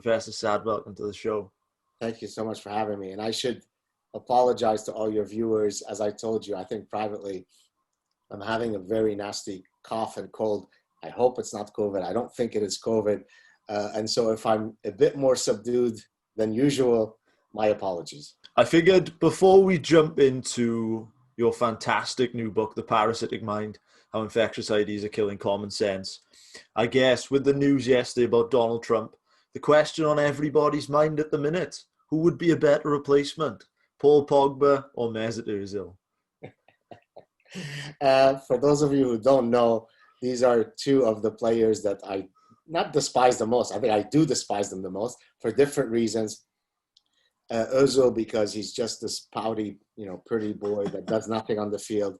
Professor Saad. Welcome to the show. Thank you so much for having me. And I should apologize to all your viewers. As I told you, I think privately, I'm having a very nasty cough and cold. I hope it's not COVID. I don't think it is COVID. And so if I'm a bit more subdued than usual, my apologies. I figured before we jump into your fantastic new book, The Parasitic Mind, How Infectious Ideas Are Killing Common Sense, I guess with the news yesterday about Donald Trump, the question on everybody's mind at the minute, who would be a better replacement, Paul Pogba or Mesut Ozil? For those of you who don't know, these are two of the players that I not despise the most. I think I do despise them the most for different reasons. Ozil, because he's just this pouty, pretty boy that does nothing on the field.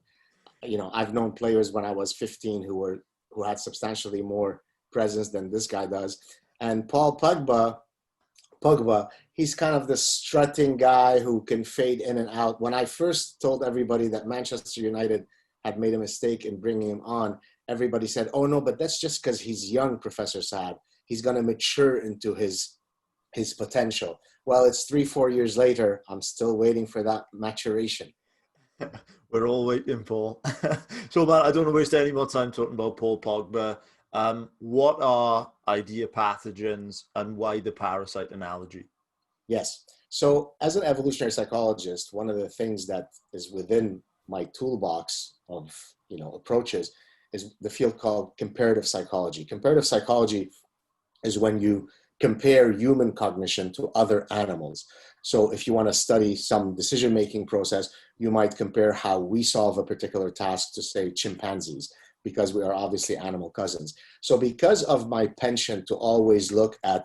I've known players when I was 15 who had substantially more presence than this guy does. And Paul Pogba, he's kind of the strutting guy who can fade in and out. When I first told everybody that Manchester United had made a mistake in bringing him on, everybody said, oh no, but that's just because he's young, Professor Saad. He's going to mature into his potential. Well, it's 3-4 years later. I'm still waiting for that maturation. We're all waiting, Paul. So, man, I don't want to waste any more time talking about Paul Pogba. What are idea pathogens and why the parasite analogy? Yes. So as an evolutionary psychologist, one of the things that is within my toolbox of approaches is the field called comparative psychology. Comparative psychology is when you compare human cognition to other animals. So if you want to study some decision-making process, you might compare how we solve a particular task to, say, chimpanzees, because we are obviously animal cousins. So because of my penchant to always look at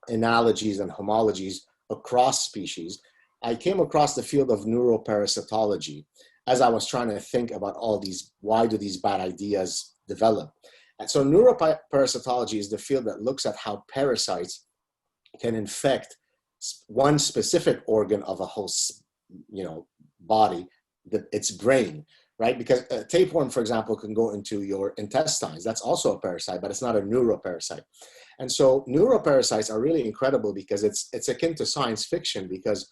analogies and homologies across species, I came across the field of neuroparasitology as I was trying to think about all these, why do these bad ideas develop? And so neuroparasitology is the field that looks at how parasites can infect one specific organ of a whole, body, its brain, right? Because a tapeworm, for example, can go into your intestines. That's also a parasite, but it's not a neuroparasite. And so neuroparasites are really incredible because it's akin to science fiction, because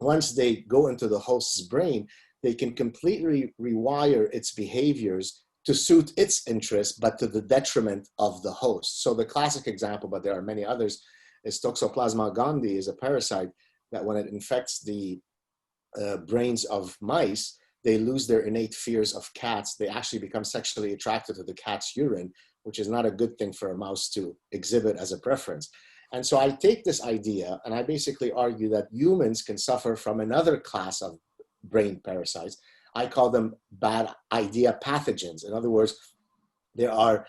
once they go into the host's brain, they can completely rewire its behaviors to suit its interests, but to the detriment of the host. So the classic example, but there are many others, is Toxoplasma gondii is a parasite that when it infects the brains of mice, they lose their innate fears of cats. They actually become sexually attracted to the cat's urine, which is not a good thing for a mouse to exhibit as a preference. And so I take this idea and I basically argue that humans can suffer from another class of brain parasites. I call them bad idea pathogens. In other words, there are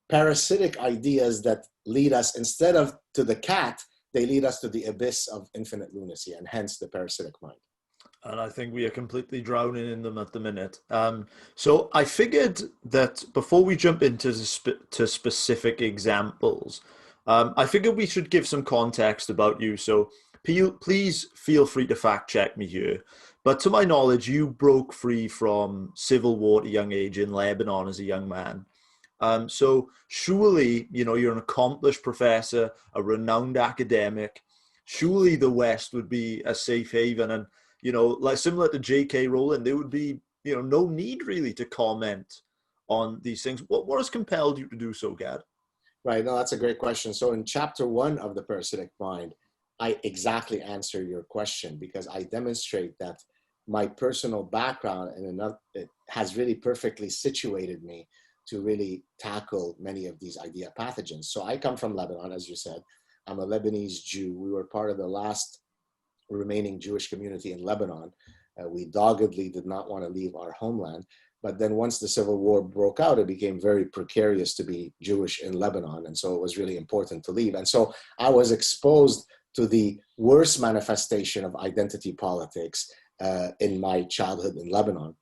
parasitic ideas that lead us, instead of to the cat, they lead us to the abyss of infinite lunacy, and hence the parasitic mind. And I think we are completely drowning in them at the minute. So I figured that before we jump into specific examples, I figured we should give some context about you. So please feel free to fact check me here. But to my knowledge, you broke free from civil war at a young age in Lebanon as a young man. So surely, you're an accomplished professor, a renowned academic. Surely the West would be a safe haven, and like similar to J.K. Rowling, there would be no need really to comment on these things. What has compelled you to do so, Gad? Right. No, that's a great question. So in chapter 1 of The Parasitic Mind, I exactly answer your question, because I demonstrate that my personal background it has really perfectly situated me to really tackle many of these idea pathogens. So I come from Lebanon, as you said. I'm a Lebanese Jew. We were part of the last remaining Jewish community in Lebanon. We doggedly did not want to leave our homeland. But then once the civil war broke out, it became very precarious to be Jewish in Lebanon. And so it was really important to leave. And so I was exposed to the worst manifestation of identity politics in my childhood in Lebanon.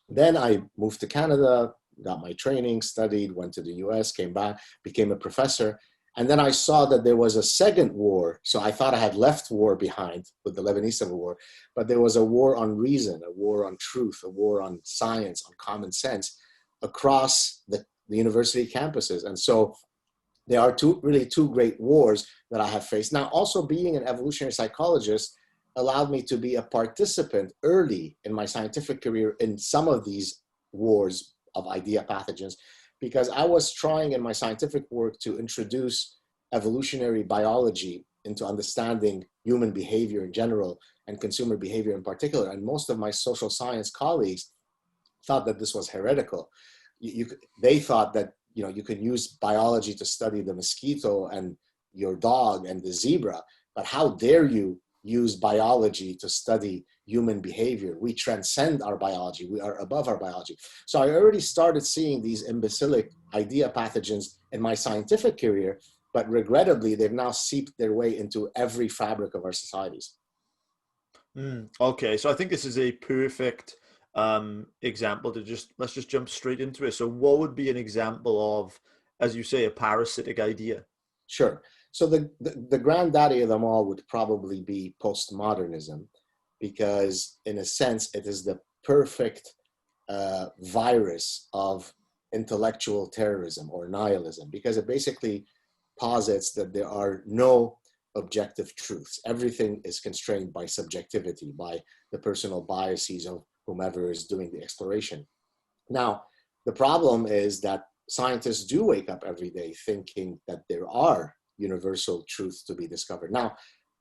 Then I moved to Canada, got my training, studied, went to the US, came back, became a professor. And then I saw that there was a second war. So I thought I had left war behind with the Lebanese Civil War, but there was a war on reason, a war on truth, a war on science, on common sense across the university campuses. And so there are two great wars that I have faced. Now, also being an evolutionary psychologist allowed me to be a participant early in my scientific career in some of these wars of idea pathogens, because I was trying in my scientific work to introduce evolutionary biology into understanding human behavior in general and consumer behavior in particular. And most of my social science colleagues thought that this was heretical. They thought that you can use biology to study the mosquito and your dog and the zebra, but how dare you use biology to study human behavior? We transcend our biology. We are above our biology. So I already started seeing these imbecilic idea pathogens in my scientific career, but regrettably, they've now seeped their way into every fabric of our societies. Okay, so I think this is a perfect example to let's just jump straight into it. So what would be an example of, as you say, a parasitic idea? Sure. So the granddaddy of them all would probably be postmodernism, because in a sense, it is the perfect virus of intellectual terrorism or nihilism, because it basically posits that there are no objective truths. Everything is constrained by subjectivity, by the personal biases of whomever is doing the exploration. Now, the problem is that scientists do wake up every day thinking that there are universal truths to be discovered. Now,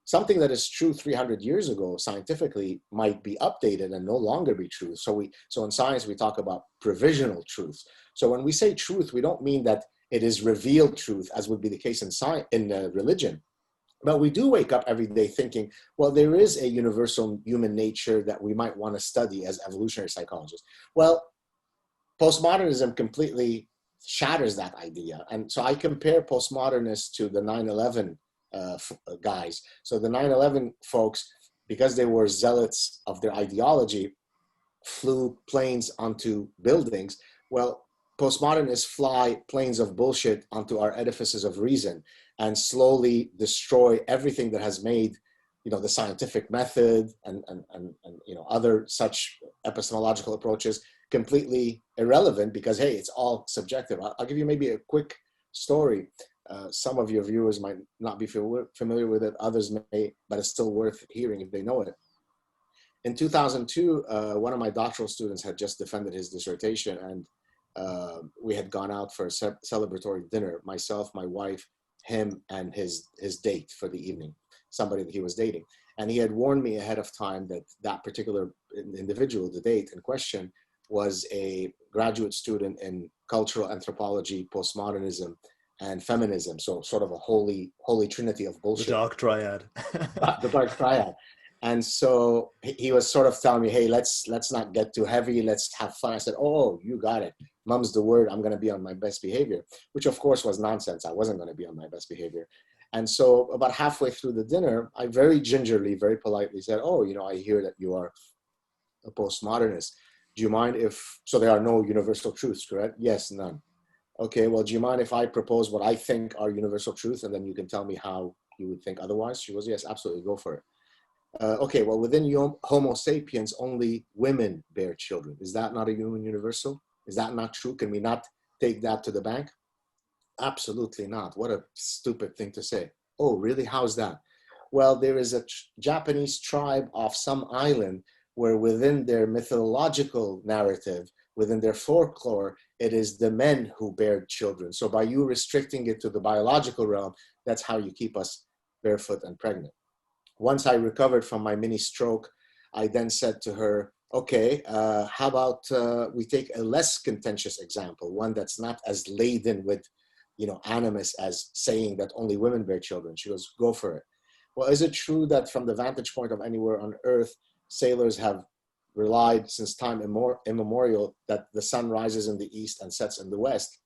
something that is true 300 years ago scientifically might be updated and no longer be true. So in science, we talk about provisional truths. So when we say truth, we don't mean that it is revealed truth, as would be the case in science, in religion. But we do wake up every day thinking, well, there is a universal human nature that we might want to study as evolutionary psychologists. Well, postmodernism completely shatters that idea. And so I compare postmodernists to the 9/11 guys. So the 9/11 folks, because they were zealots of their ideology, flew planes onto buildings. Well, postmodernists fly planes of bullshit onto our edifices of reason and slowly destroy everything that has made, the scientific method and other such epistemological approaches completely irrelevant, because, hey, it's all subjective. I'll give you maybe a quick story. Some of your viewers might not be familiar with it, others may, but it's still worth hearing if they know it. In 2002, one of my doctoral students had just defended his dissertation, and we had gone out for a celebratory dinner, myself, my wife, him, and his date for the evening, somebody that he was dating. And he had warned me ahead of time that that particular individual, the date in question, was a graduate student in cultural anthropology, postmodernism, and feminism. So sort of a holy trinity of bullshit. The Dark Triad. The Dark Triad. And so he was sort of telling me, hey, let's not get too heavy. Let's have fun. I said, oh, you got it. Mum's the word. I'm going to be on my best behavior, which of course was nonsense. I wasn't going to be on my best behavior. And so about halfway through the dinner, I very gingerly, very politely said, oh, I hear that you are a postmodernist. Do you mind so there are no universal truths, correct? Yes, none. Okay, well, do you mind if I propose what I think are universal truths, and then you can tell me how you would think otherwise? She goes, yes, absolutely, go for it. Okay, well, within Homo sapiens, only women bear children. Is that not a human universal? Is that not true? Can we not take that to the bank? Absolutely not. What a stupid thing to say. Oh, really? How's that? Well, there is a Japanese tribe off some island where within their mythological narrative, within their folklore, it is the men who bear children. So by you restricting it to the biological realm, that's how you keep us barefoot and pregnant. Once I recovered from my mini stroke, I then said to her, okay, how about we take a less contentious example, one that's not as laden with, animus as saying that only women bear children. She goes, go for it. Well, is it true that from the vantage point of anywhere on Earth, sailors have relied since time immemorial that the sun rises in the east and sets in the west?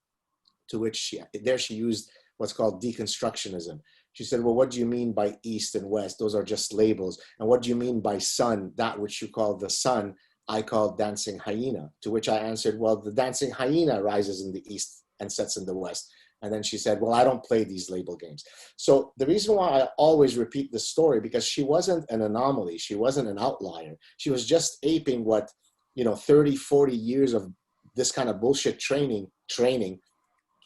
To which she used what's called deconstructionism. She said, well, what do you mean by east and west? Those are just labels. And what do you mean by sun? That which you call the sun, I call dancing hyena. To which I answered, well, the dancing hyena rises in the east and sets in the west. And then she said, well, I don't play these label games. So the reason why I always repeat this story, because she wasn't an anomaly. She wasn't an outlier. She was just aping what, 30, 40 years of this kind of bullshit training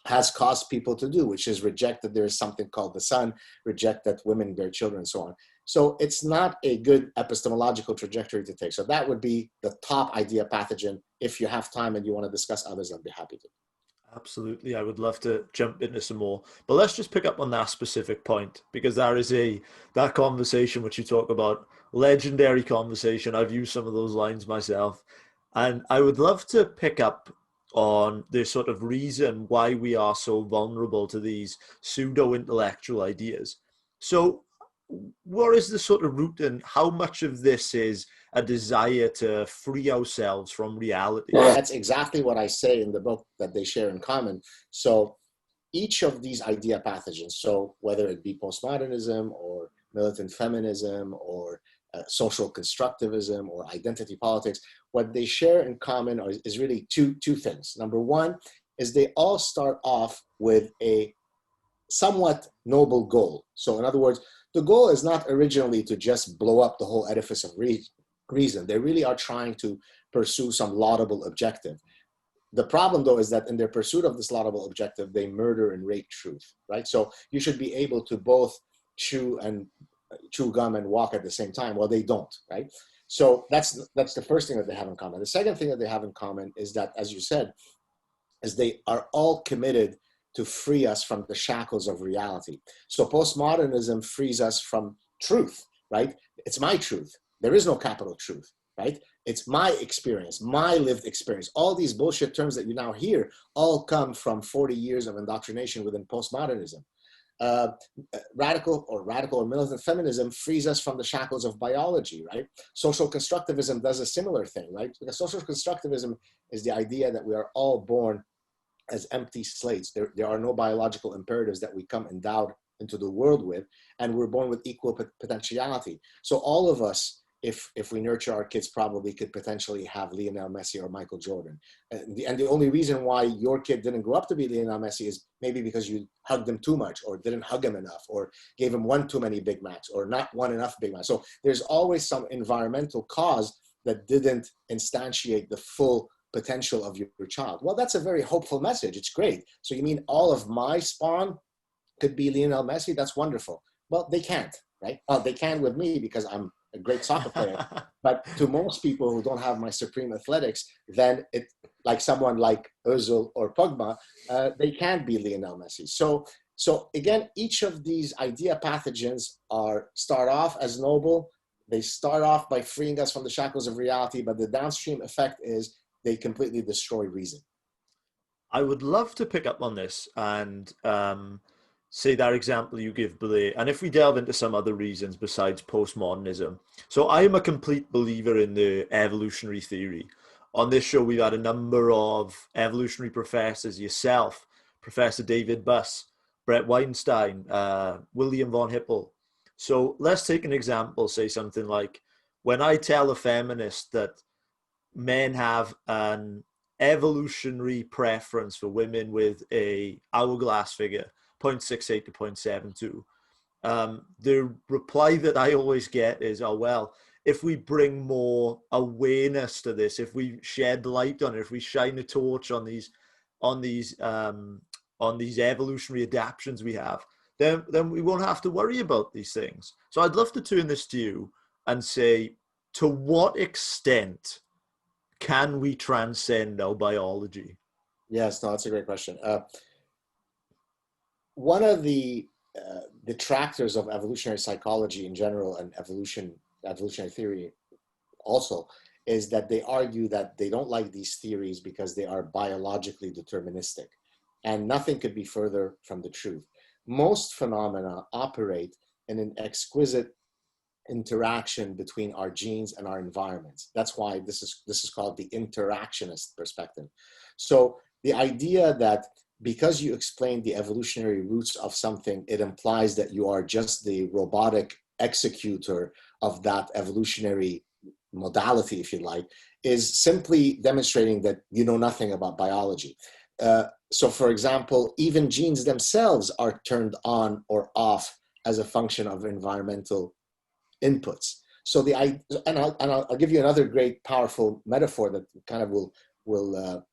has caused people to do, which is reject that there is something called the sun, reject that women bear children, and so on. So it's not a good epistemological trajectory to take. So that would be the top idea pathogen. If you have time and you want to discuss others, I'd be happy to. Absolutely. I would love to jump into some more, but let's just pick up on that specific point, because there is that conversation which you talk about, legendary conversation. I've used some of those lines myself, and I would love to pick up on the sort of reason why we are so vulnerable to these pseudo-intellectual ideas. So what is the sort of root, and how much of this is a desire to free ourselves from reality? That's exactly what I say in the book, that they share in common. So each of these idea pathogens, so whether it be postmodernism or militant feminism or social constructivism or identity politics, what they share in common is really two things. Number one is they all start off with a somewhat noble goal. So in other words, the goal is not originally to just blow up the whole edifice of reason. They really are trying to pursue some laudable objective. The problem, though, is that in their pursuit of this laudable objective, they murder and rape truth, right? So you should be able to both chew gum and walk at the same time. Well, they don't, right? So that's the first thing that they have in common. The second thing that they have in common is that, as you said, is they are all committed to free us from the shackles of reality. So postmodernism frees us from truth, right? It's my truth. There is no capital truth, right? It's my experience, my lived experience. All these bullshit terms that you now hear all come from 40 years of indoctrination within postmodernism. Radical or militant feminism frees us from the shackles of biology, right? Social constructivism does a similar thing, right? Because social constructivism is the idea that we are all born as empty slates. There are no biological imperatives that we come endowed into the world with, and we're born with equal potentiality. So all of us, if we nurture our kids, probably could potentially have Lionel Messi or Michael Jordan. And the only reason why your kid didn't grow up to be Lionel Messi is maybe because you hugged him too much, or didn't hug him enough, or gave him one too many Big Macs, or not one enough Big Macs. So there's always some environmental cause that didn't instantiate the full potential of your child. Well, that's a very hopeful message. It's great. So you mean all of my spawn could be Lionel Messi? That's wonderful. Well, they can't, right? Well, they can with me because I'm a great soccer player. But to most people who don't have my supreme athletics, then it, like someone like Ozil or Pogba, they can't be Lionel Messi. So again, each of these idea pathogens start off as noble. They start off by freeing us from the shackles of reality, but the downstream effect is they completely destroy reason. I would love to pick up on this and say that example you give, Blair, and if we delve into some other reasons besides postmodernism. So I am a complete believer in the evolutionary theory. On this show, we've had a number of evolutionary professors, yourself, Professor David Buss, Brett Weinstein, William von Hippel. So let's take an example, say something like, when I tell a feminist that men have an evolutionary preference for women with a hourglass figure, 0.68 to 0.72. The reply that I always get is, oh, well, if we bring more awareness to this, if we shed light on it, if we shine a torch on these evolutionary adaptations we have, then we won't have to worry about these things. So I'd love to turn this to you and say, to what extent can we transcend our biology? Yes, no, that's a great question. One of the detractors of evolutionary psychology in general and evolutionary theory also is that they argue that they don't like these theories because they are biologically deterministic. And nothing could be further from the truth. Most phenomena operate in an exquisite interaction between our genes and our environments. That's why this is called the interactionist perspective. So the idea that because you explain the evolutionary roots of something, it implies that you are just the robotic executor of that evolutionary modality, if you like, is simply demonstrating that you know nothing about biology. So for example, even genes themselves are turned on or off as a function of environmental inputs. So I'll give you another great powerful metaphor that kind of will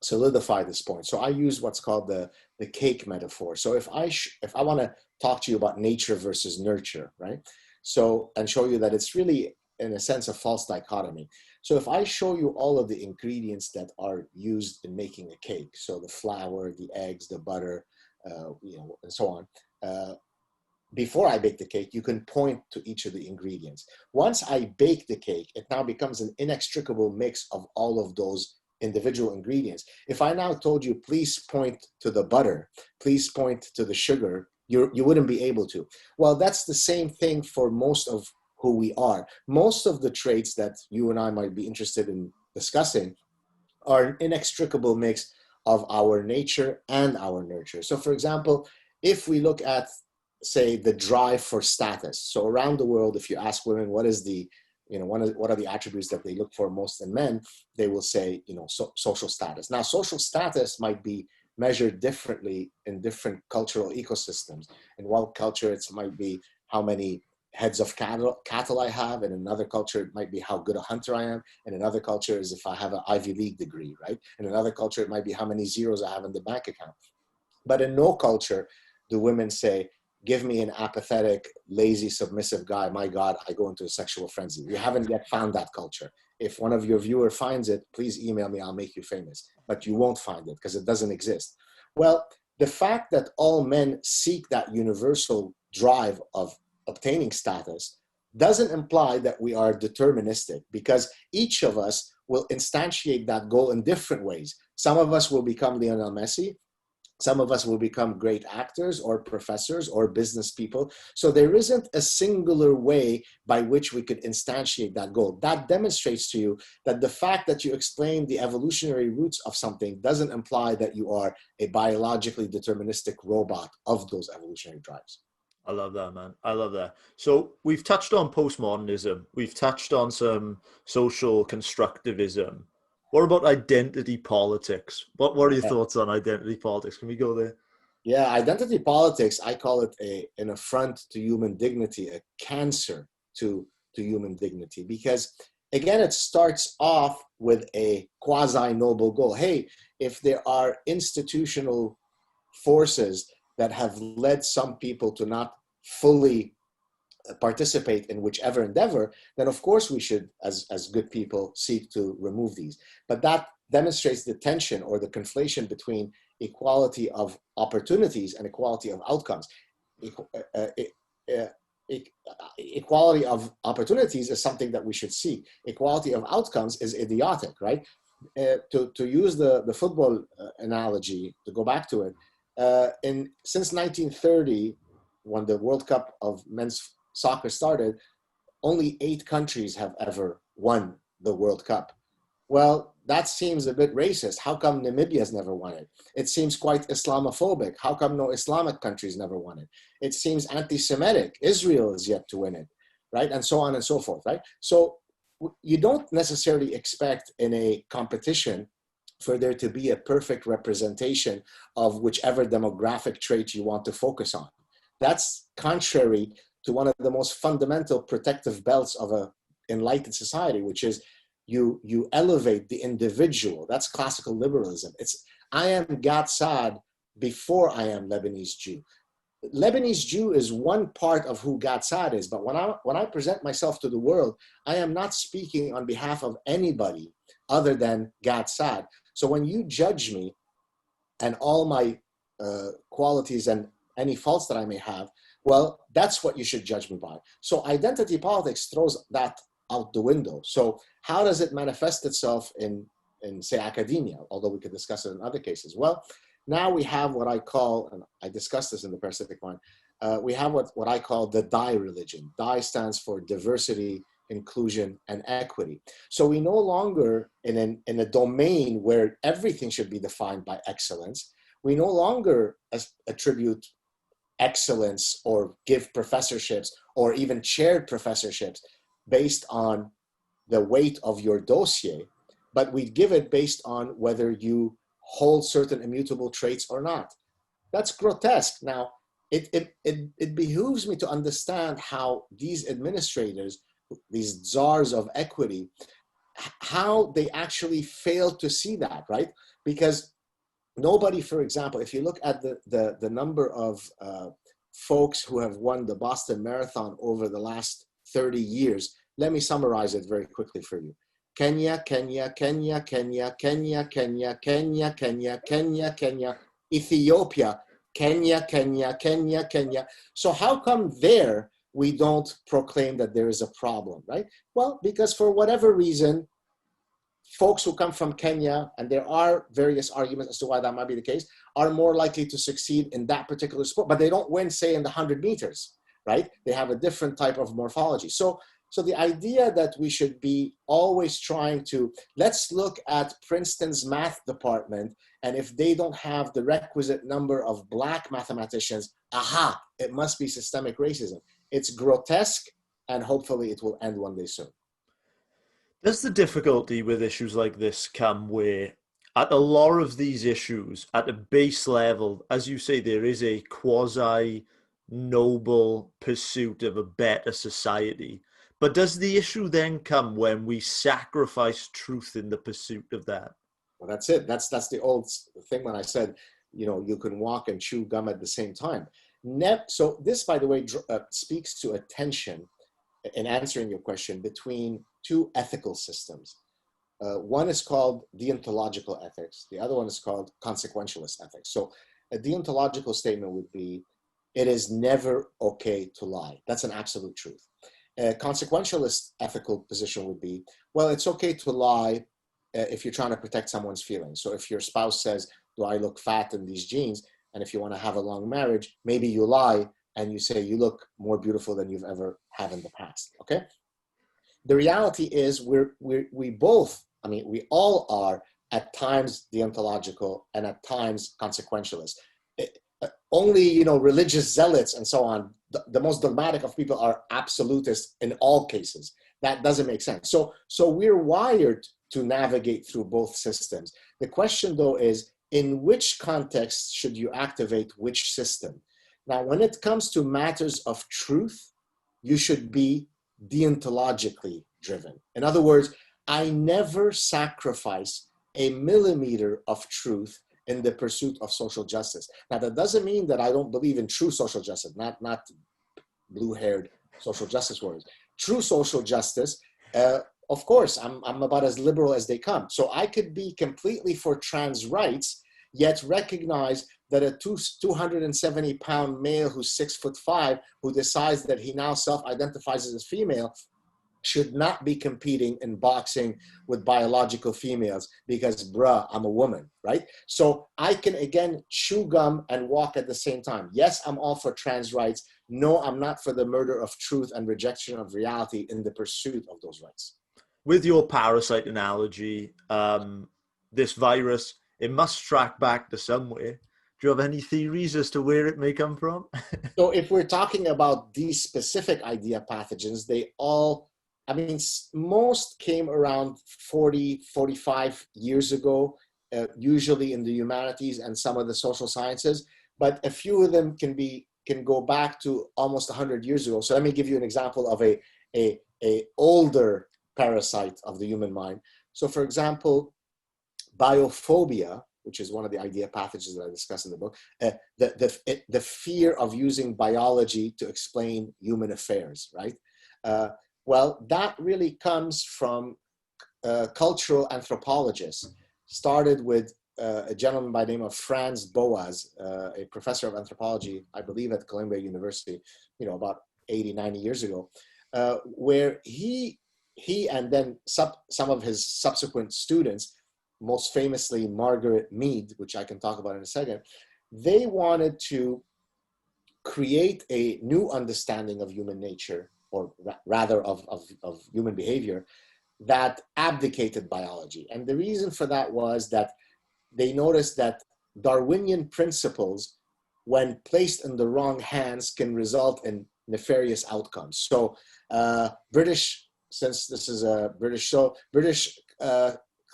solidify this point. So I use what's called the cake metaphor. So if I want to talk to you about nature versus nurture, right? So, and show you that it's really, in a sense, a false dichotomy. So if I show you all of the ingredients that are used in making a cake, so the flour, the eggs, the butter, and so on, before I bake the cake, you can point to each of the ingredients. Once I bake the cake, it now becomes an inextricable mix of all of those individual ingredients. If I now told you, please point to the butter, please point to the sugar, you wouldn't be able to. Well, that's the same thing for most of who we are. Most of the traits that you and I might be interested in discussing are an inextricable mix of our nature and our nurture. So for example, if we look at, say, the drive for status. So around the world, if you ask women, what is the, what are the attributes that they look for most in men, they will say, social status. Now, social status might be measured differently in different cultural ecosystems. In one culture, it might be how many heads of cattle I have. In another culture, it might be how good a hunter I am. In another culture is if I have an Ivy League degree, right? In another culture, it might be how many zeros I have in the bank account. But in no culture do women say, give me an apathetic, lazy, submissive guy. My God, I go into a sexual frenzy. We haven't yet found that culture. If one of your viewers finds it, please email me. I'll make you famous. But you won't find it because it doesn't exist. Well, the fact that all men seek that universal drive of obtaining status doesn't imply that we are deterministic, because each of us will instantiate that goal in different ways. Some of us will become Lionel Messi. Some of us will become great actors or professors or business people. So there isn't a singular way by which we could instantiate that goal. That demonstrates to you that the fact that you explain the evolutionary roots of something doesn't imply that you are a biologically deterministic robot of those evolutionary drives. I love that, man. I love that. So we've touched on postmodernism. We've touched on some social constructivism. What about identity politics? What are your thoughts on identity politics? Can we go there? Yeah, identity politics, I call it an affront to human dignity, a cancer to human dignity, because again, it starts off with a quasi-noble goal. Hey, if there are institutional forces that have led some people to not fully participate in whichever endeavor, then of course we should, as good people, seek to remove these. But that demonstrates the tension or the conflation between equality of opportunities and equality of outcomes. Equality of opportunities is something that we should seek. Equality of outcomes is idiotic, right? To use the football analogy, to go back to it, since 1930, when the World Cup of men's soccer started, only 8 countries have ever won the World Cup. Well, that seems a bit racist. How come Namibia's never won it? It seems quite Islamophobic. How come no Islamic countries never won it? It seems anti-Semitic. Israel is yet to win it, right? And so on and so forth, right? So you don't necessarily expect in a competition for there to be a perfect representation of whichever demographic trait you want to focus on. That's contrary to one of the most fundamental protective belts of an enlightened society, which is you elevate the individual. That's classical liberalism. It's, I am Gad Saad before I am Lebanese Jew. Lebanese Jew is one part of who Gad Saad is, but when I present myself to the world, I am not speaking on behalf of anybody other than Gad Saad. So when you judge me and all my qualities and any faults that I may have, well, that's what you should judge me by. So identity politics throws that out the window. So how does it manifest itself in say, academia, although we could discuss it in other cases? Well, now we have what I call, and I discussed this in the Parasitic Mind, we have what I call the DI religion. DI stands for diversity, inclusion, and equity. So we no longer, in a domain where everything should be defined by excellence, we no longer attribute excellence or give professorships or even chaired professorships based on the weight of your dossier, but we give it based on whether you hold certain immutable traits or not. That's grotesque. Now, it behooves me to understand how these administrators, these czars of equity, how they actually failed to see that, right? Because nobody, for example, if you look at the number of folks who have won the Boston Marathon over the last 30 years, let me summarize it very quickly for you. Kenya, Kenya, Kenya, Kenya, Kenya, Kenya, Kenya, Kenya, Kenya, Kenya, Ethiopia, Kenya, Kenya, Kenya, Kenya. So how come there we don't proclaim that there is a problem, right? Well, because for whatever reason, folks who come from Kenya, and there are various arguments as to why that might be the case, are more likely to succeed in that particular sport, but they don't win, say, in the 100 meters, right? They have a different type of morphology. So the idea that we should be always trying to, let's look at Princeton's math department, and if they don't have the requisite number of black mathematicians, aha, it must be systemic racism. It's grotesque, and hopefully it will end one day soon. Does the difficulty with issues like this come where at a lot of these issues, at a base level, as you say, there is a quasi-noble pursuit of a better society? But does the issue then come when we sacrifice truth in the pursuit of that? Well, that's it. That's the old thing when I said, you know, you can walk and chew gum at the same time. So this, by the way, speaks to a tension in answering your question between two ethical systems. One is called deontological ethics. The other one is called consequentialist ethics. So a deontological statement would be, it is never okay to lie. That's an absolute truth. A consequentialist ethical position would be, well, it's okay to lie if you're trying to protect someone's feelings. So if your spouse says, do I look fat in these jeans? And if you want to have a long marriage, maybe you lie and you say, you look more beautiful than you've ever had in the past, okay? The reality is we both, I mean, we all are at times deontological and at times consequentialist. Only, you know, religious zealots and so on, the most dogmatic of people are absolutists in all cases. That doesn't make sense. So we're wired to navigate through both systems. The question, though, is in which context should you activate which system? Now, when it comes to matters of truth, you should be deontologically driven. In other words, I never sacrifice a millimeter of truth in the pursuit of social justice. Now, that doesn't mean that I don't believe in true social justice, not blue-haired social justice warriors. True social justice, of course, I'm about as liberal as they come. So I could be completely for trans rights, yet recognize that a 270-pound male who's 6'5", who decides that he now self-identifies as a female, should not be competing in boxing with biological females because, bruh, I'm a woman, right? So I can, again, chew gum and walk at the same time. Yes, I'm all for trans rights. No, I'm not for the murder of truth and rejection of reality in the pursuit of those rights. With your parasite analogy, this virus, it must track back to somewhere. Do you have any theories as to where it may come from? So if we're talking about these specific idea pathogens, they all, I mean, most came around 40, 45 years ago, usually in the humanities and some of the social sciences, but a few of them can go back to almost 100 years ago. So let me give you an example of a older parasite of the human mind. So for example, biophobia, which is one of the idea pathogens that I discuss in the book, the fear of using biology to explain human affairs, right? Well, that really comes from cultural anthropologists. Started with a gentleman by the name of Franz Boas, a professor of anthropology, I believe at Columbia University, you know, about 80, 90 years ago, where he and then some of his subsequent students, most famously Margaret Mead, which I can talk about in a second, they wanted to create a new understanding of human nature, or rather of human behavior, that abdicated biology. And the reason for that was that they noticed that Darwinian principles, when placed in the wrong hands, can result in nefarious outcomes. So British, since this is a British show, British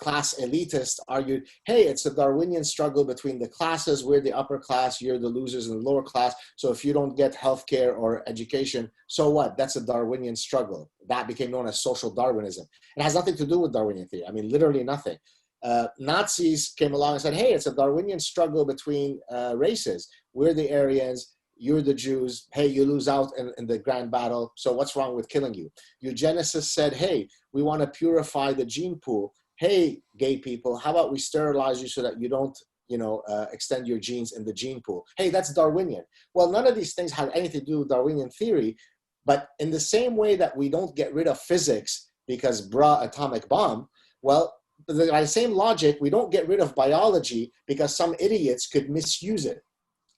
class elitists argued, hey, it's a Darwinian struggle between the classes. We're the upper class, you're the losers in the lower class. So if you don't get healthcare or education, so what? That's a Darwinian struggle. That became known as social Darwinism. It has nothing to do with Darwinian theory. I mean, literally nothing. Nazis came along and said, hey, it's a Darwinian struggle between races. We're the Aryans, you're the Jews. Hey, you lose out in the grand battle. So what's wrong with killing you? Eugenicists said, hey, we want to purify the gene pool. Hey, gay people, how about we sterilize you so that you don't, extend your genes in the gene pool? Hey, that's Darwinian. Well, none of these things have anything to do with Darwinian theory, but in the same way that we don't get rid of physics because atomic bomb, well, by the same logic, we don't get rid of biology because some idiots could misuse it.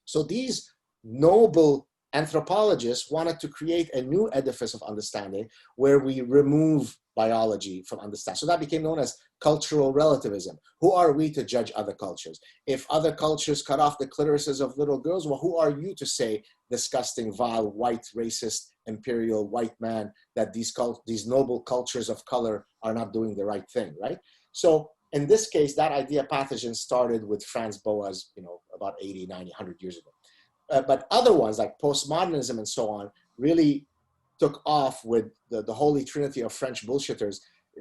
So these noble anthropologists wanted to create a new edifice of understanding where we remove biology from understanding. So that became known as cultural relativism. Who are we to judge other cultures? If other cultures cut off the clitorises of little girls, well, who are you to say, disgusting, vile, white, racist, imperial white man, that these noble cultures of color are not doing the right thing, right? So in this case, that idea pathogen started with Franz Boas, about 80, 90, 100 years ago. But other ones like postmodernism and so on really took off with the holy trinity of French bullshitters,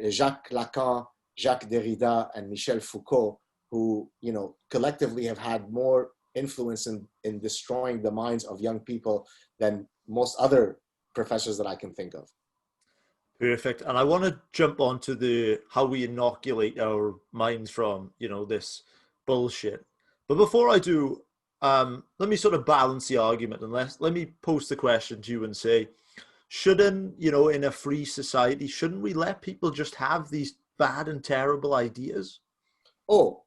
Jacques Lacan, Jacques Derrida, and Michel Foucault, who collectively have had more influence in destroying the minds of young people than most other professors that I can think of. Perfect. And I want to jump on to how we inoculate our minds from, this bullshit. But before I do, let me sort of balance the argument and let me pose the question to you and say, shouldn't, in a free society, shouldn't we let people just have these bad and terrible ideas? Oh,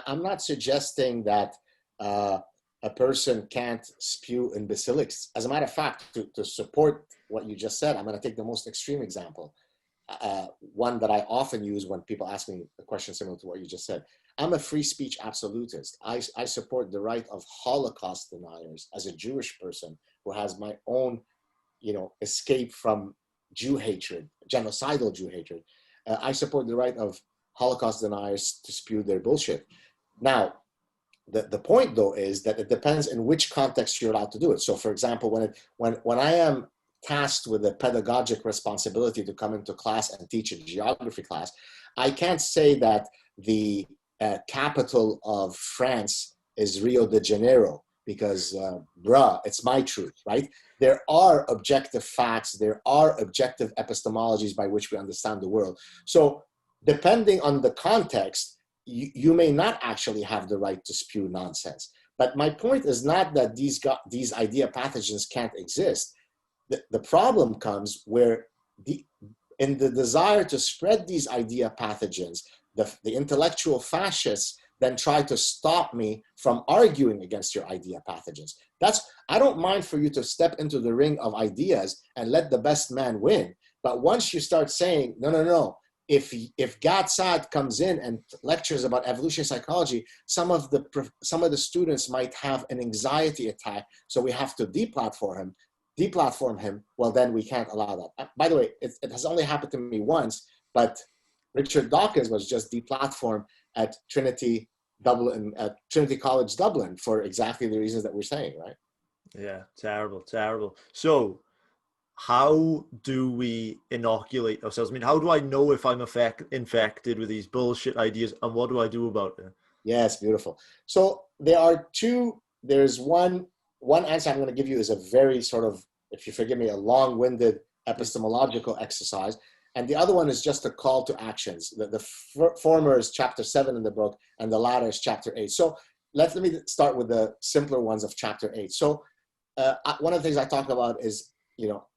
I'm not suggesting that a person can't spew imbecilics. As a matter of fact, to support what you just said, I'm going to take the most extreme example, one that I often use when people ask me a question similar to what you just said. I'm a free speech absolutist. I support the right of Holocaust deniers as a Jewish person who has my own, escape from Jew hatred, genocidal Jew hatred. I support the right of Holocaust deniers to spew their bullshit. Now, the point though is that it depends in which context you're allowed to do it. So, for example, when I am tasked with a pedagogic responsibility to come into class and teach a geography class, I can't say that the capital of France is Rio de Janeiro because, it's my truth, right? There are objective facts, there are objective epistemologies by which we understand the world. So depending on the context, you may not actually have the right to spew nonsense. But my point is not that these idea pathogens can't exist. The problem comes where in the desire to spread these idea pathogens, the intellectual fascists then try to stop me from arguing against your idea pathogens. I don't mind for you to step into the ring of ideas and let the best man win. But once you start saying, no, if Gad Saad comes in and lectures about evolutionary psychology, some of the students might have an anxiety attack, so we have to deplatform him, well, then we can't allow that. By the way, it has only happened to me once, but Richard Dawkins was just deplatformed at Trinity College Dublin for exactly the reasons that we're saying, right? Yeah, terrible. So how do we inoculate ourselves? I mean, how do I know if I'm infected with these bullshit ideas, and what do I do about it? Yes, beautiful. So there's one answer I'm going to give you is a very sort of, if you forgive me, a long-winded epistemological exercise. And the other one is just a call to actions. The former is chapter 7 in the book, and the latter is chapter 8. So let me start with the simpler ones of chapter 8. So one of the things I talk about is,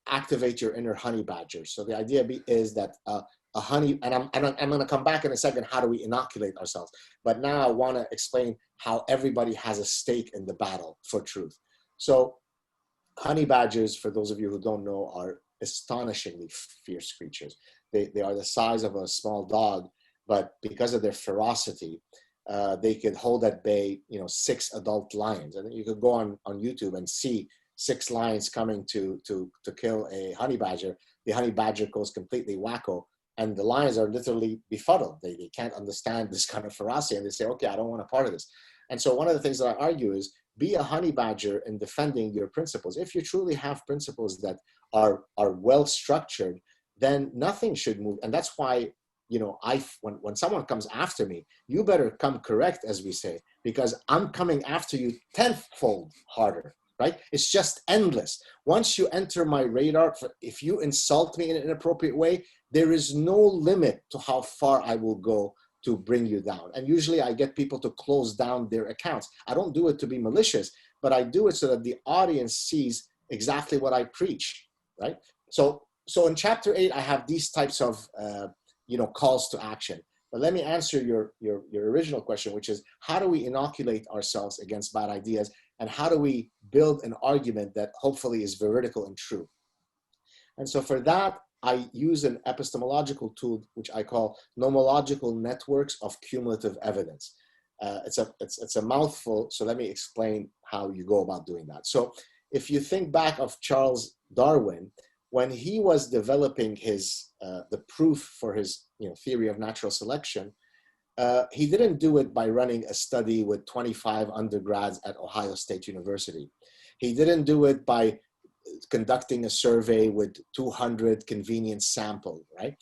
activate your inner honey badger. So the idea is that a honey, and I'm going to come back in a second, how do we inoculate ourselves? But now I want to explain how everybody has a stake in the battle for truth. So honey badgers, for those of you who don't know, are astonishingly fierce creatures. They are the size of a small dog, but because of their ferocity, they could hold at bay, 6 adult lions. And you could go on YouTube and see 6 lions coming to kill a honey badger. The honey badger goes completely wacko, and the lions are literally befuddled. They can't understand this kind of ferocity, and they say, okay, I don't want a part of this. And so one of the things that I argue is, be a honey badger in defending your principles. If you truly have principles that are well structured, then nothing should move. And that's why, you know, when someone comes after me, you better come correct, as we say, because I'm coming after you tenfold harder, right? It's just endless. Once you enter my radar, if you insult me in an inappropriate way, there is no limit to how far I will go to bring you down. And usually I get people to close down their accounts. I don't do it to be malicious, but I do it so that the audience sees exactly what I preach, right? So in chapter 8, I have these types of calls to action. But let me answer your original question, which is, how do we inoculate ourselves against bad ideas? And how do we build an argument that hopefully is veridical and true? And so for that, I use an epistemological tool, which I call nomological networks of cumulative evidence. It's a mouthful, so let me explain how you go about doing that. So if you think back of Charles Darwin, when he was developing his the proof for his theory of natural selection, he didn't do it by running a study with 25 undergrads at Ohio State University. He didn't do it by conducting a survey with 200 convenient samples, right?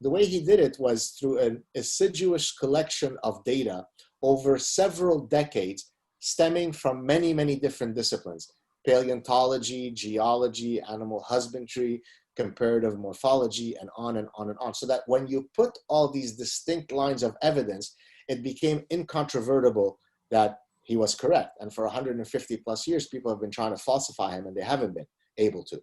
The way he did it was through an assiduous collection of data over several decades, stemming from many, many different disciplines: paleontology, geology, animal husbandry, comparative morphology, and on and on and on. So that when you put all these distinct lines of evidence, it became incontrovertible that he was correct. And for 150 plus years, people have been trying to falsify him, and they haven't been able to.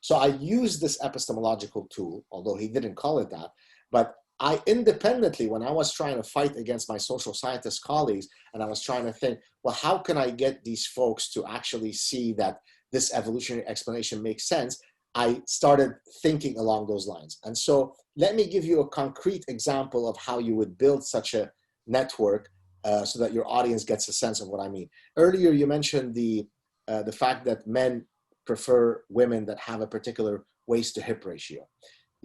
So I used this epistemological tool, although he didn't call it that, but I independently, when I was trying to fight against my social scientist colleagues, and I was trying to think, well, how can I get these folks to actually see that this evolutionary explanation makes sense? I started thinking along those lines. And so let me give you a concrete example of how you would build such a network so that your audience gets a sense of what I mean. Earlier, you mentioned the fact that men prefer women that have a particular waist-to-hip ratio.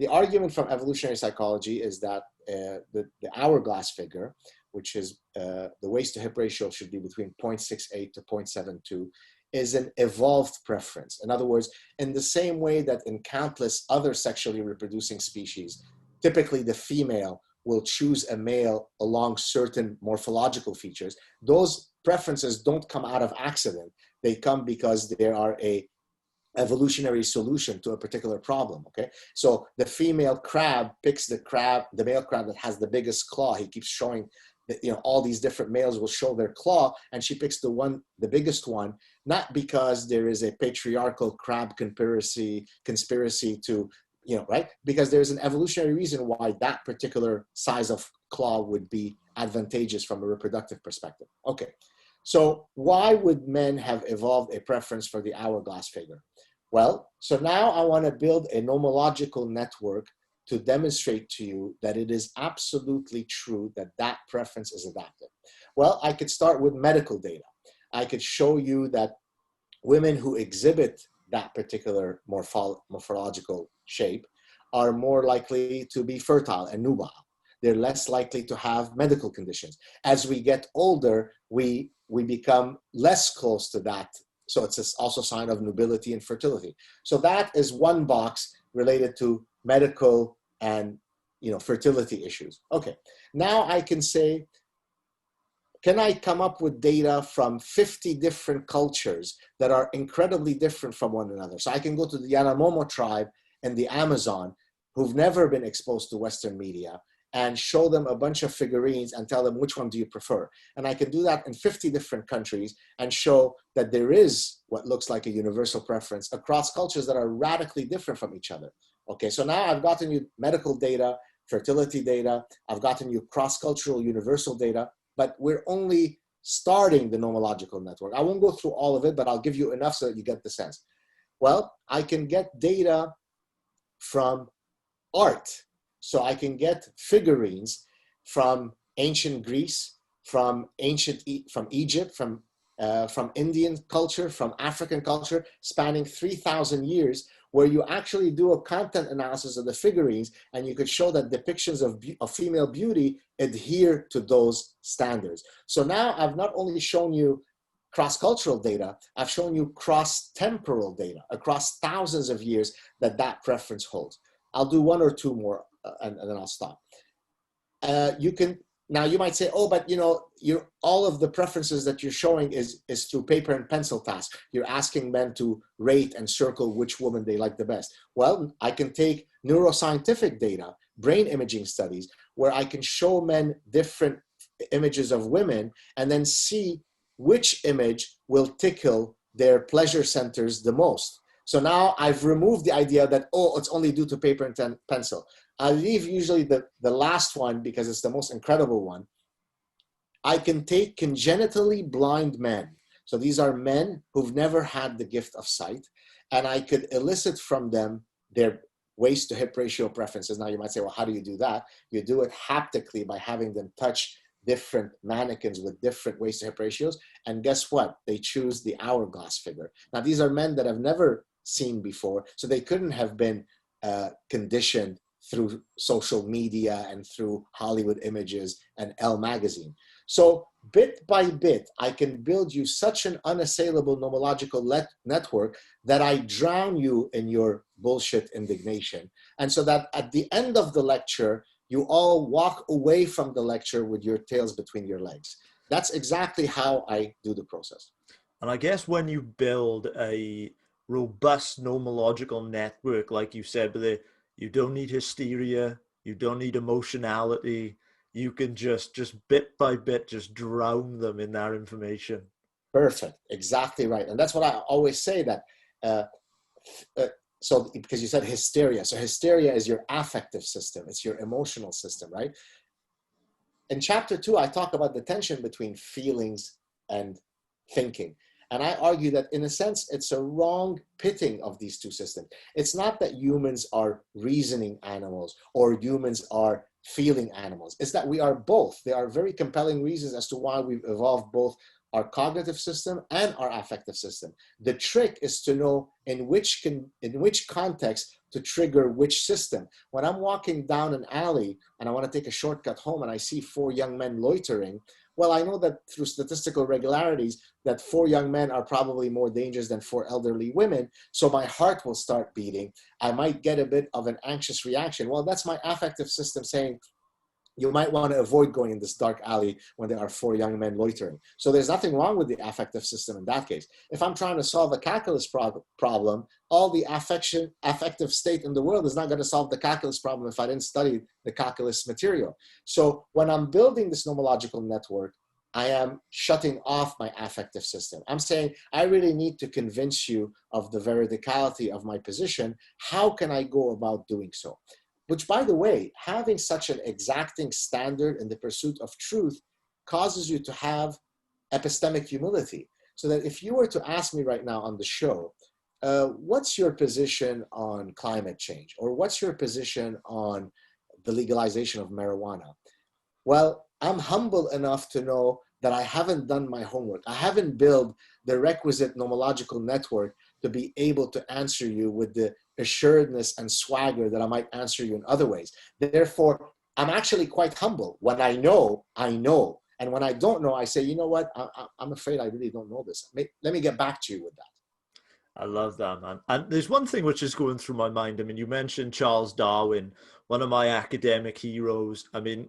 The argument from evolutionary psychology is that the hourglass figure, which is the waist-to-hip ratio should be between 0.68 to 0.72, is an evolved preference. In other words, in the same way that in countless other sexually reproducing species, typically the female will choose a male along certain morphological features, those preferences don't come out of accident. They come because they are a evolutionary solution to a particular problem, okay? So the female crab picks the male crab that has the biggest claw. He keeps showing that, all these different males will show their claw, and she picks the biggest one, not because there is a patriarchal crab conspiracy to, right? Because there's an evolutionary reason why that particular size of claw would be advantageous from a reproductive perspective. Okay, so why would men have evolved a preference for the hourglass figure? Well, so now I want to build a nomological network to demonstrate to you that it is absolutely true that that preference is adaptive. Well, I could start with medical data. I could show you that women who exhibit that particular morphological shape are more likely to be fertile and nubile. They're less likely to have medical conditions. As we get older, we become less close to that. So it's also a sign of nubility and fertility. So that is one box related to medical and fertility issues. Okay, now I can say, can I come up with data from 50 different cultures that are incredibly different from one another? So I can go to the Yanomamo tribe in the Amazon who've never been exposed to Western media and show them a bunch of figurines and tell them, which one do you prefer? And I can do that in 50 different countries and show that there is what looks like a universal preference across cultures that are radically different from each other. Okay, so now I've gotten you medical data, fertility data, I've gotten you cross-cultural universal data, but we're only starting the nomological network. I won't go through all of it, but I'll give you enough so that you get the sense. Well, I can get data from art. So I can get figurines from ancient Greece, from Egypt, from Indian culture, from African culture, spanning 3,000 years, where you actually do a content analysis of the figurines, and you could show that depictions of female beauty adhere to those standards. So now I've not only shown you cross-cultural data, I've shown you cross-temporal data across thousands of years that preference holds. I'll do one or two more and then I'll stop. Now you might say, oh, but all of the preferences that you're showing is through paper and pencil tasks. You're asking men to rate and circle which woman they like the best. Well, I can take neuroscientific data, brain imaging studies, where I can show men different images of women and then see which image will tickle their pleasure centers the most. So now I've removed the idea that, oh, it's only due to paper and pencil. I leave usually the last one because it's the most incredible one. I can take congenitally blind men. So these are men who've never had the gift of sight, and I could elicit from them their waist to hip ratio preferences. Now you might say, well, how do you do that? You do it haptically by having them touch different mannequins with different waist to hip ratios. And guess what? They choose the hourglass figure. Now these are men that have never seen before, so they couldn't have been conditioned through social media and through Hollywood Images and Elle magazine. So bit by bit, I can build you such an unassailable nomological network that I drown you in your bullshit indignation. And so that at the end of the lecture, you all walk away from the lecture with your tails between your legs. That's exactly how I do the process. And I guess when you build a robust nomological network, like you said, but you don't need hysteria, you don't need emotionality, you can just bit by bit, just drown them in that information. Perfect, exactly right. And that's what I always say, that, so because you said hysteria. So hysteria is your affective system, it's your emotional system, right? In chapter 2, I talk about the tension between feelings and thinking. And I argue that in a sense, it's a wrong pitting of these two systems. It's not that humans are reasoning animals or humans are feeling animals. It's that we are both. There are very compelling reasons as to why we've evolved both our cognitive system and our affective system. The trick is to know in which context to trigger which system. When I'm walking down an alley and I want to take a shortcut home and I see 4 young men loitering, well, I know that through statistical regularities that 4 young men are probably more dangerous than 4 elderly women. So my heart will start beating. I might get a bit of an anxious reaction. Well, that's my affective system saying, you might want to avoid going in this dark alley when there are 4 young men loitering. So there's nothing wrong with the affective system in that case. If I'm trying to solve a calculus problem, all the affective state in the world is not going to solve the calculus problem if I didn't study the calculus material. So when I'm building this nomological network, I am shutting off my affective system. I'm saying, I really need to convince you of the veridicality of my position. How can I go about doing so? Which, by the way, having such an exacting standard in the pursuit of truth causes you to have epistemic humility. So that if you were to ask me right now on the show, what's your position on climate change? Or what's your position on the legalization of marijuana? Well, I'm humble enough to know that I haven't done my homework. I haven't built the requisite nomological network to be able to answer you with the assuredness and swagger that I might answer you in other ways. Therefore, I'm actually quite humble. When I know, I know. And when I don't know, I say, you know what, I'm afraid I really don't know this. Let me get back to you with that. I love that, man. And there's one thing which is going through my mind. I mean, you mentioned Charles Darwin, one of my academic heroes. I mean,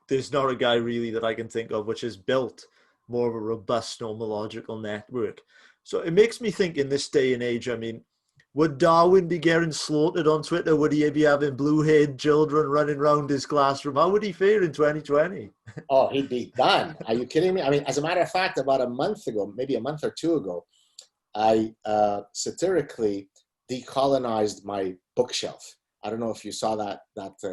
there's not a guy really that I can think of which has built more of a robust nomological network. So it makes me think in this day and age, I mean, would Darwin be getting slaughtered on Twitter? Would he be having blue-haired children running around his classroom? How would he fare in 2020? Oh, he'd be done. Are you kidding me? I mean, as a matter of fact, about a month ago, maybe a month or 2 ago, I satirically decolonized my bookshelf. I don't know if you saw that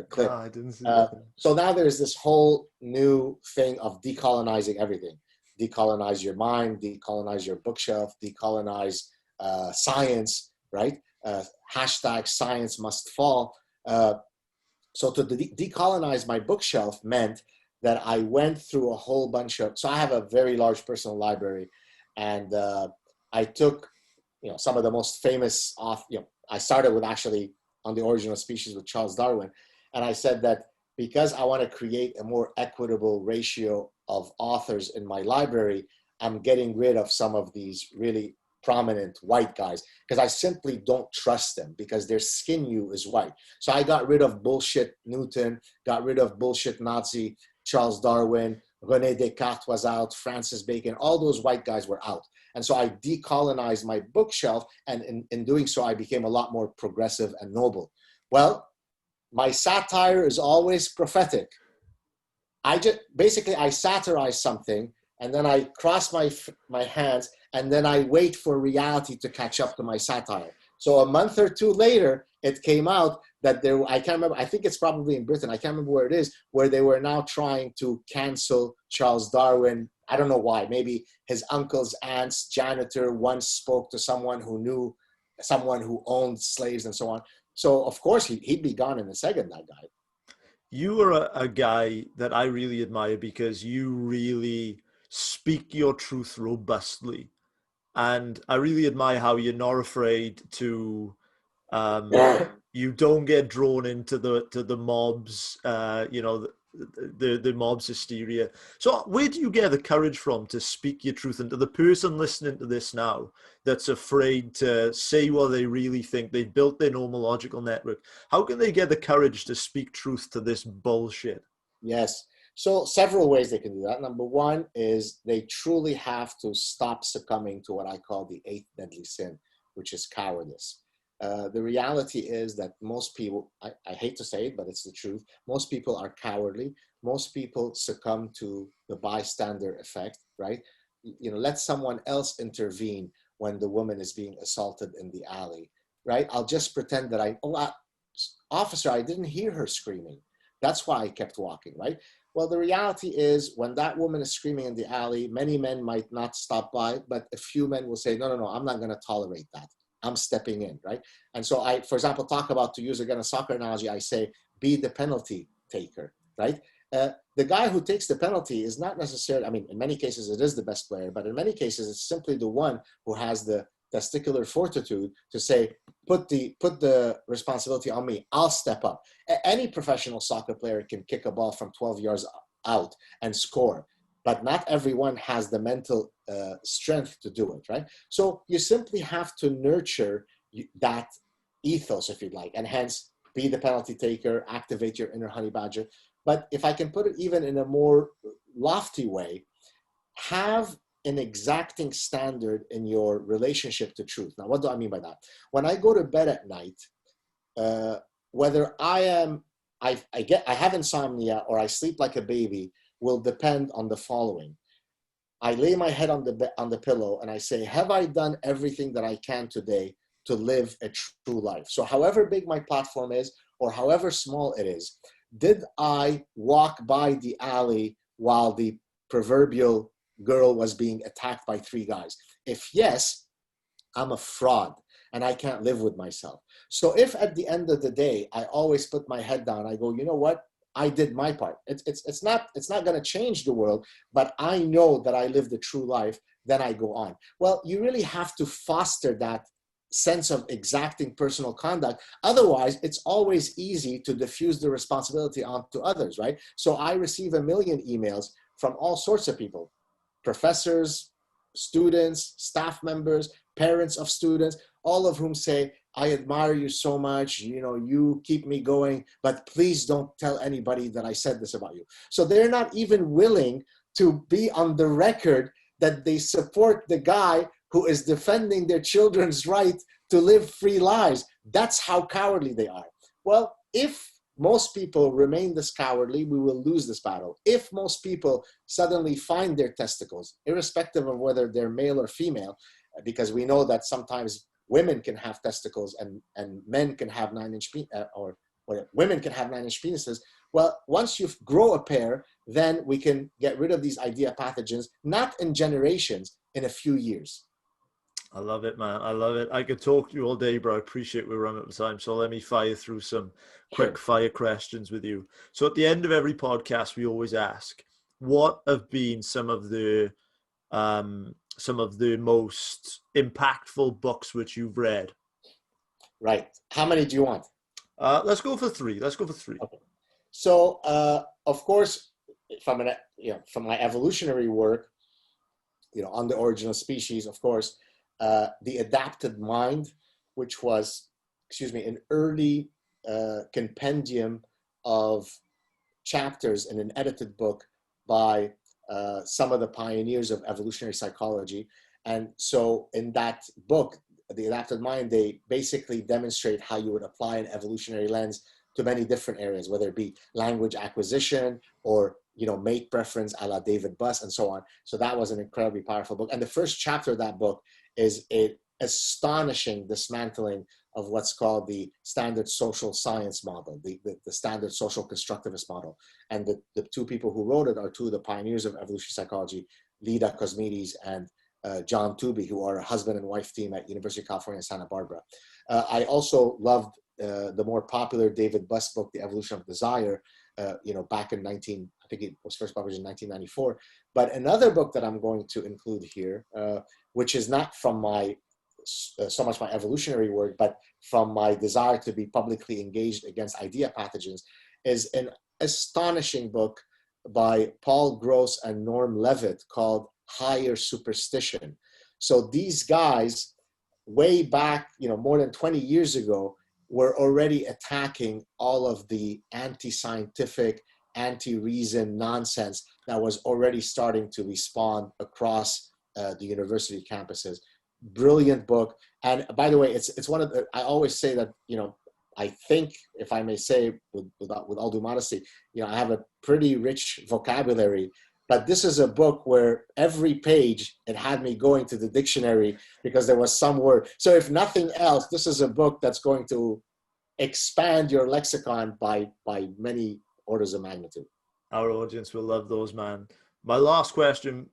clip. No, I didn't see that. So now there's this whole new thing of decolonizing everything. Decolonize your mind, decolonize your bookshelf, decolonize science, right? Hashtag science must fall. So to decolonize my bookshelf meant that I went through a whole bunch of, so I have a very large personal library, and I took, some of the most famous I started with actually On the Origin of Species with Charles Darwin. And I said that because I want to create a more equitable ratio of authors in my library, I'm getting rid of some of these really prominent white guys because I simply don't trust them because their skin hue is white. So I got rid of bullshit Newton, got rid of bullshit Nazi, Charles Darwin, René Descartes was out, Francis Bacon, all those white guys were out. And so I decolonized my bookshelf, and in doing so, I became a lot more progressive and noble. Well, my satire is always prophetic. I satirize something, and then I cross my hands, and then I wait for reality to catch up to my satire. So a month or two later, it came out that I can't remember, I think it's probably in Britain, I can't remember where it is, where they were now trying to cancel Charles Darwin. I don't know why. Maybe his uncle's aunt's janitor once spoke to someone who knew someone who owned slaves and so on. So, of course, he'd be gone in a second, that guy. You are a guy that I really admire because you really speak your truth robustly. And I really admire how you're not afraid to you don't get drawn into the mobs, the mob's hysteria. So where do you get the courage from to speak your truth? And to the person listening to this now that's afraid to say what they really think, they've built their nomological network, how can they get the courage to speak truth to this bullshit? Yes. So several ways they can do that. Number one is they truly have to stop succumbing to what I call the eighth deadly sin, which is cowardice. The reality is that most people, I hate to say it, but it's the truth. Most people are cowardly. Most people succumb to the bystander effect, right? Let someone else intervene when the woman is being assaulted in the alley, right? I'll just pretend that officer, I didn't hear her screaming. That's why I kept walking, right? Well, the reality is when that woman is screaming in the alley, many men might not stop by, but a few men will say, no, I'm not going to tolerate that. I'm stepping in, right? And so I, for example, to use again a soccer analogy, I say, be the penalty taker, right? The guy who takes the penalty is not necessarily, I mean, in many cases it is the best player, but in many cases it's simply the one who has the testicular fortitude to say, put the responsibility on me, I'll step up. Any professional soccer player can kick a ball from 12 yards out and score, but not everyone has the mental strength to do it, right? So you simply have to nurture that ethos, if you'd like, and hence be the penalty taker, activate your inner honey badger. But if I can put it even in a more lofty way, have an exacting standard in your relationship to truth. Now, what do I mean by that? When I go to bed at night, whether I have insomnia or I sleep like a baby will depend on the following. I lay my head on the pillow and I say, have I done everything that I can today to live a true life? So however big my platform is or however small it is, did I walk by the alley while the proverbial girl was being attacked by three guys? If yes, I'm a fraud and I can't live with myself. So if at the end of the day, I always put my head down, I go, you know what? I did my part. It's not going to change the world, but I know that I lived a true life, then I go on. Well, you really have to foster that sense of exacting personal conduct. Otherwise, it's always easy to diffuse the responsibility onto others, right? So I receive a million emails from all sorts of people, professors, students, staff members, parents of students, all of whom say, I admire you so much, you keep me going, but please don't tell anybody that I said this about you. So they're not even willing to be on the record that they support the guy who is defending their children's right to live free lives. That's how cowardly they are. Well, if most people remain this cowardly, we will lose this battle. If most people suddenly find their testicles, irrespective of whether they're male or female, because we know that sometimes women can have testicles and men can have 9-inch or women can have 9-inch penises. Well, once you grow a pair, then we can get rid of these idea pathogens, not in generations, in a few years. I love it, man. I love it. I could talk to you all day, but I appreciate we're running out of time. So let me fire through some quick fire questions with you. So at the end of every podcast, we always ask, what have been some of the most impactful books which you've read? Right. How many do you want? Let's go for three. Let's go for three. Okay. So, of course, from my evolutionary work, on the origin of species, of course, the adapted mind, which was, an early compendium of chapters in an edited book by some of the pioneers of evolutionary psychology. And so in that book, The Adapted Mind, they basically demonstrate how you would apply an evolutionary lens to many different areas, whether it be language acquisition or mate preference a la David Buss and so on. So that was an incredibly powerful book. And the first chapter of that book is an astonishing dismantling of what's called the standard social science model, the standard social constructivist model. And the two people who wrote it are two of the pioneers of evolutionary psychology, Lida Cosmides and John Tooby, who are a husband and wife team at University of California, Santa Barbara. I also loved the more popular David Buss book, The Evolution of Desire, back in I think it was first published in 1994. But another book that I'm going to include here, which is not from so much my evolutionary work, but from my desire to be publicly engaged against idea pathogens, is an astonishing book by Paul Gross and Norm Levitt called Higher Superstition. So these guys, way back, more than 20 years ago, were already attacking all of the anti-scientific, anti-reason nonsense that was already starting to respawn across the university campuses. Brilliant book. And by the way, it's one of the, I always say that, I think, if I may say, with all due modesty, I have a pretty rich vocabulary, but this is a book where every page, it had me going to the dictionary because there was some word. So if nothing else, this is a book that's going to expand your lexicon by many orders of magnitude. Our audience will love those, man. My last question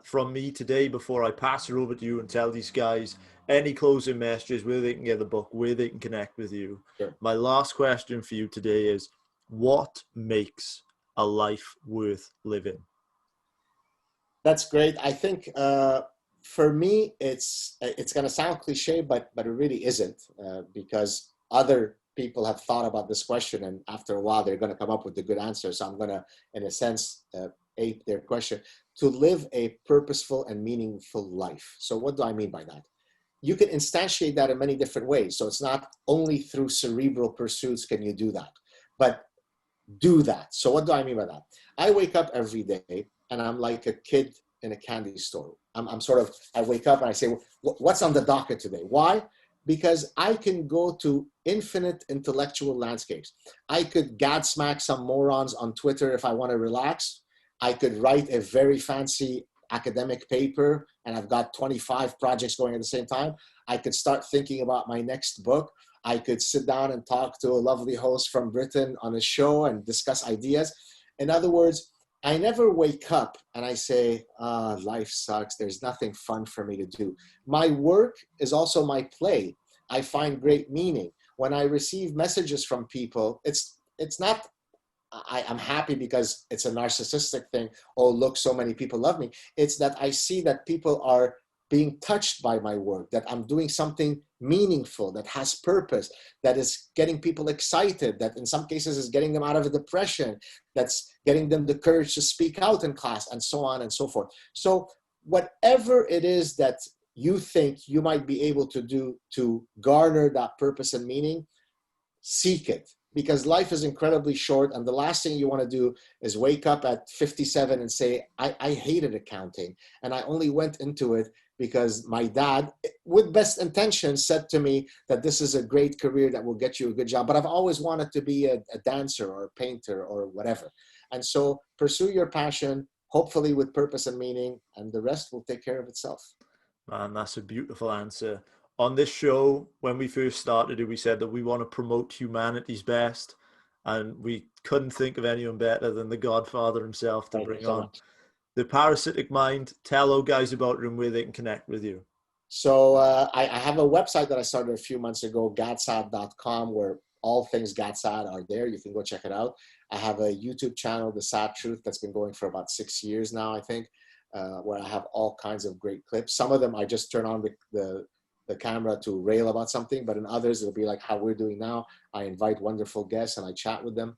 from me today before I pass it over to you and tell these guys any closing messages, where they can get the book, where they can connect with you. Sure. My last question for you today is, what makes a life worth living? That's great. I think for me, it's going to sound cliche, but it really isn't, because other people have thought about this question, and after a while, they're going to come up with a good answer. So I'm going to, in a sense, ape their question. To live a purposeful and meaningful life. So what do I mean by that? You can instantiate that in many different ways. So it's not only through cerebral pursuits can you do that, but do that. So what do I mean by that? I wake up every day and I'm like a kid in a candy store. I wake up and I say, what's on the docket today? Why? Because I can go to infinite intellectual landscapes. I could gad smack some morons on Twitter if I want to relax. I could write a very fancy academic paper and I've got 25 projects going at the same time. I could start thinking about my next book. I could sit down and talk to a lovely host from Britain on a show and discuss ideas. In other words, I never wake up and I say, life sucks. There's nothing fun for me to do. My work is also my play. I find great meaning. When I receive messages from people, it's not, I'm happy because it's a narcissistic thing. Oh, look, so many people love me. It's that I see that people are being touched by my work, that I'm doing something meaningful, that has purpose, that is getting people excited, that in some cases is getting them out of a depression, that's getting them the courage to speak out in class, and so on and so forth. So whatever it is that you think you might be able to do to garner that purpose and meaning, seek it. Because life is incredibly short, and the last thing you want to do is wake up at 57 and say, I hated accounting, and I only went into it because my dad, with best intentions, said to me that this is a great career that will get you a good job, but I've always wanted to be a dancer or a painter or whatever. And so pursue your passion, hopefully with purpose and meaning, and the rest will take care of itself. Man, that's a beautiful answer. On this show, when we first started it, we said that we want to promote humanity's best, and we couldn't think of anyone better than the Godfather himself to bring on. The Parasitic Mind. Tell our guys about it and where they can connect with you. So I have a website that I started a few months ago, gadsaad.com, where all things Gad Saad are there. You can go check it out. I have a YouTube channel, The Sad Truth, that's been going for about 6 years now, I think, where I have all kinds of great clips. Some of them I just turn on the the camera to rail about something, but in others, it'll be like how we're doing now. I invite wonderful guests and I chat with them.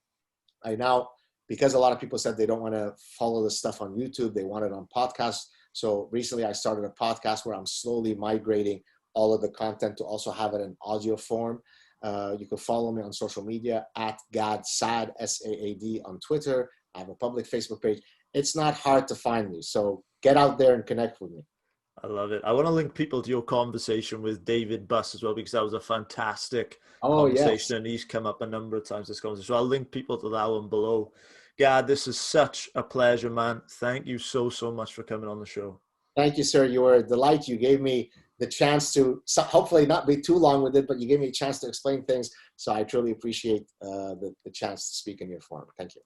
I now, because a lot of people said they don't want to follow the stuff on YouTube, they want it on podcasts. So recently I started a podcast where I'm slowly migrating all of the content to also have it in audio form. You can follow me on social media at Gad Saad, S-A-A-D on Twitter. I have a public Facebook page. It's not hard to find me. So get out there and connect with me. I love it. I want to link people to your conversation with David Buss as well, because that was a fantastic Oh, yes. conversation and he's come up a number of times this conversation. So I'll link people to that one below. Gad, this is such a pleasure, man. Thank you so, so much for coming on the show. Thank you, sir. You were a delight. You gave me the chance to hopefully not be too long with it, but you gave me a chance to explain things. So I truly appreciate the chance to speak in your forum. Thank you.